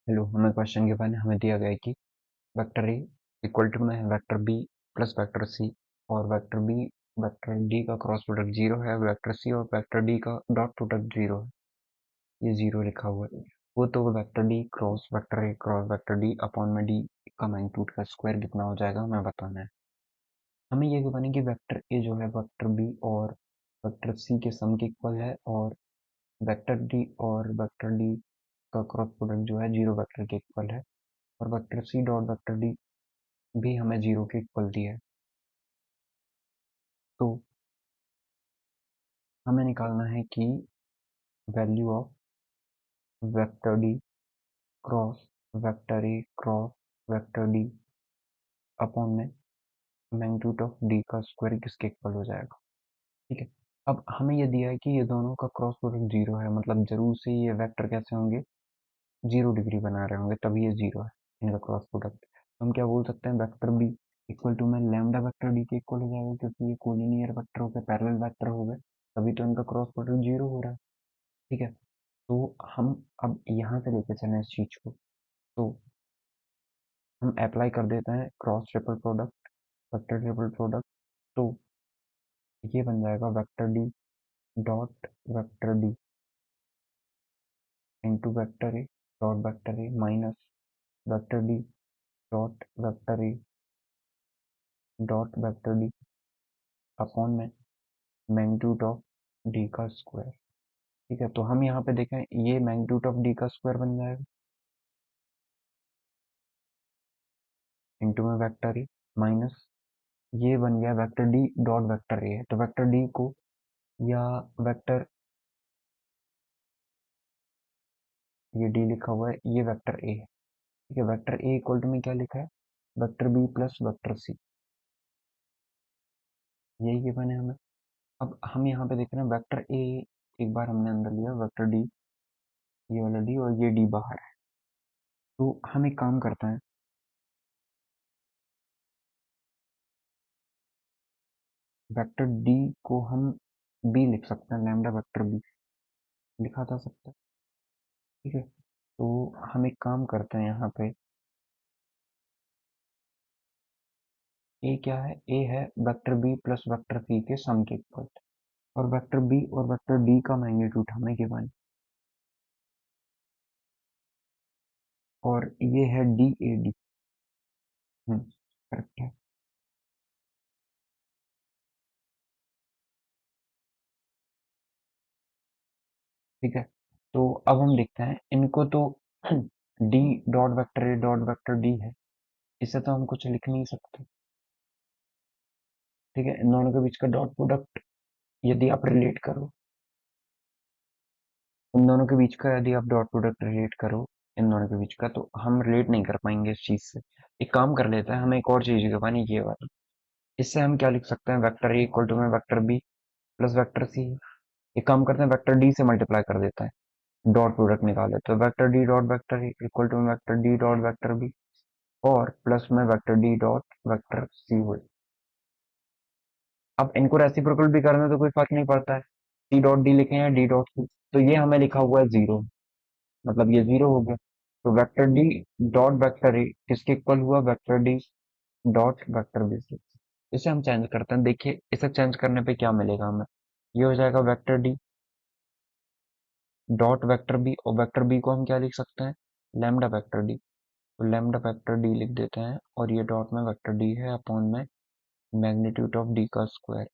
Hello, हमें question given है। हमें दिया गया है कि वेक्टर ए इक्वल टू में है vector B plus vector C, और वेक्टर बी वेक्टर डी का क्रॉस प्रोडक्ट जीरो है, वेक्टर सी और वेक्टर डी का डॉट प्रोडक्ट जीरो है। ये जीरो लिखा हुआ है। वो तो vector D cross vector A cross vector D upon में डी का मैग्नीट्यूड का स्क्वायर कितना हो जाएगा हमें बताना है। हमें ये गिवन है कि वेक्टर ए जो है वेक्टर बी और वेक्टर सी के सम के इक्वल है, और वेक्टर डी और वेक्टर डी का क्रॉस प्रोडक्ट जो है जीरो वेक्टर के इक्वल है, और vector C dot vector D भी हमें जीरो के इक्वल दिया है। तो हमें निकालना है कि value of vector D cross vector A cross vector D upon में मैग्नीट्यूड ऑफ डी का स्क्वायर किसके इक्वल हो जाएगा। ठीक है, अब हमें ये दिया है कि ये दोनों का क्रॉस प्रोडक्ट जीरो है, मतलब जरूर से ये वेक्टर कैसे होंगे, जीरो डिग्री बना रहे होंगे, तभी ये जीरो है इनका क्रॉस प्रोडक्ट। हम क्या बोल सकते हैं, वेक्टर बी इक्वल टू में लैम्डा वेक्टर डी के इक्वल हो जाएगा, क्योंकि ये कोलिनियर वेक्टर हो गए, पैरेलल वेक्टर हो गए, तभी तो इनका क्रॉस प्रोडक्ट जीरो हो रहा है। ठीक है, तो हम अब यहाँ से लेके चलें इस चीज को, तो हम अप्लाई कर देते हैं cross triple product vector triple product. तो ये बन जाएगा vector D dot vector D into vector A dot vector A minus vector D dot vector A dot vector D upon में मैग्नीट्यूड ऑफ डी का square. ठीक है, तो हम यहाँ पे देखें, ये मैग्नीट्यूड ऑफ डी का स्क्वायर बन जाएगा इंटू में वेक्टर ए माइनस ये बन गया वेक्टर डी डॉट वेक्टर ए है, तो वेक्टर डी को या वेक्टर, ये डी लिखा हुआ है, ये वेक्टर ए है। ठीक है, वेक्टर ए इक्वल टू में क्या लिखा है, vector B plus vector C, यही गिवन है हमें। अब हम यहाँ पे देख रहे हैं वेक्टर ए एक बार हमने अंदर लिया, वेक्टर डी ये वाला डी और ये डी बाहर है। तो हम एक काम करते हैं, वेक्टर डी को हम बी लिख सकते हैं, लैम्डा वेक्टर बी लिखा जा सकता है। ठीक है, तो हम एक काम करते हैं, यहाँ पे ए क्या है, ए है vector B plus vector C के सम के इक्वल, और वेक्टर बी और वेक्टर डी का मैग्नीट्यूड हमें गिवन, और ये है डी ए डी। करेक्ट है। ठीक है, तो अब हम देखते हैं इनको, तो डी डॉट वेक्टर ए डॉट वेक्टर डी है, इसे तो हम कुछ लिख नहीं सकते। ठीक है, इन दोनों के बीच का डॉट प्रोडक्ट यदि आप रिलेट करो, इन दोनों के बीच का यदि आप डॉट प्रोडक्ट रिलेट करो, इन दोनों के बीच का, तो हम रिलेट नहीं कर पाएंगे इस चीज से। एक काम कर लेते हैं, हमें एक और चीज करवानी, ये वाला। इससे हम क्या लिख सकते हैं, वेक्टर ए इक्वल टू में vector B plus vector C. एक काम करते हैं, वेक्टर डी से मल्टीप्लाई कर देते हैं, डॉट प्रोडक्ट निकाल लेते हैं, vector D dot vector A equal to vector D dot vector B और प्लस में vector D dot vector C हो। अब इनको रेसिप्रोकल भी करना तो कोई फर्क नहीं पड़ता है, सी डॉट डी लिखे हैं डी डॉट सी, तो ये हमें लिखा हुआ है जीरो, मतलब ये जीरो हो गया। तो vector D dot vector A किसके इक्वल हुआ, vector D dot vector B से। इसे हम चेंज करते हैं, देखिए इसे चेंज करने पे क्या मिलेगा हमें, ये हो जाएगा vector D dot vector B, और वेक्टर बी को हम क्या लिख सकते हैं, लैम्डा वेक्टर डी, तो लैम्डा वेक्टर डी लिख देते हैं, और ये डॉट में वेक्टर डी है अपॉन में मैग्नीट्यूड ऑफ डी का स्क्वायर।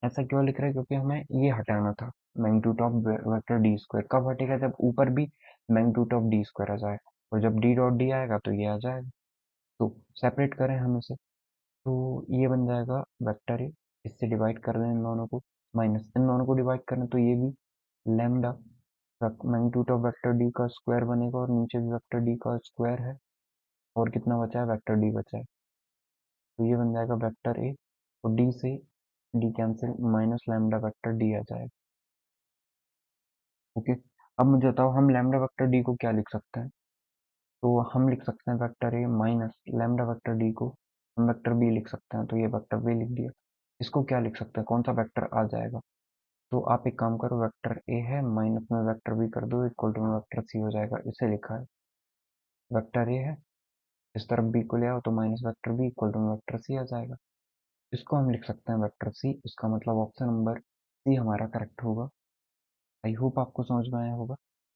ऐसा क्यों लिख रहे हैं, क्योंकि हमें ये हटाना था, magnitude of vector D square कब हटेगा, जब ऊपर भी मैग्नीट्यूड ऑफ डी स्क्वायर आ जाए, और जब डी डॉट डी आएगा तो ये आ जाएगा। तो सेपरेट करें हम इसे, तो ये बन जाएगा वेक्टर ए, इससे डिवाइड कर दें इन दोनों को, माइनस इन दोनों को डिवाइड करें तो ये भी lambda magnitude of vector D का स्क्वायर बनेगा, और नीचे भी वेक्टर डी का स्क्वायर है, और कितना बचा है, वेक्टर डी बचा है, तो ये बन जाएगा वेक्टर ए, और डी से D cancel, minus lambda vector D आ जाएगा। ओके, अब मुझे बताओ हम लैम्डा वेक्टर डी को क्या लिख सकते हैं, तो हम लिख सकते हैं वेक्टर ए माइनस लैम्डा वेक्टर डी को हम वेक्टर बी लिख सकते हैं, तो ये वेक्टर बी लिख दिया। इसको क्या लिख सकते हैं, कौन सा वेक्टर आ जाएगा, तो आप एक काम करो, वेक्टर ए है माइनस में वेक्टर बी कर दो इक्वल टू में वेक्टर सी हो जाएगा, इसे लिखा है। वेक्टर ए है, इस तरफ बी को ले आओ तो minus vector B equal to vector C आ जाएगा। इसको हम लिख सकते हैं वेक्टर सी, इसका मतलब ऑप्शन नंबर सी हमारा करेक्ट होगा। आई होप आपको समझ में आया होगा।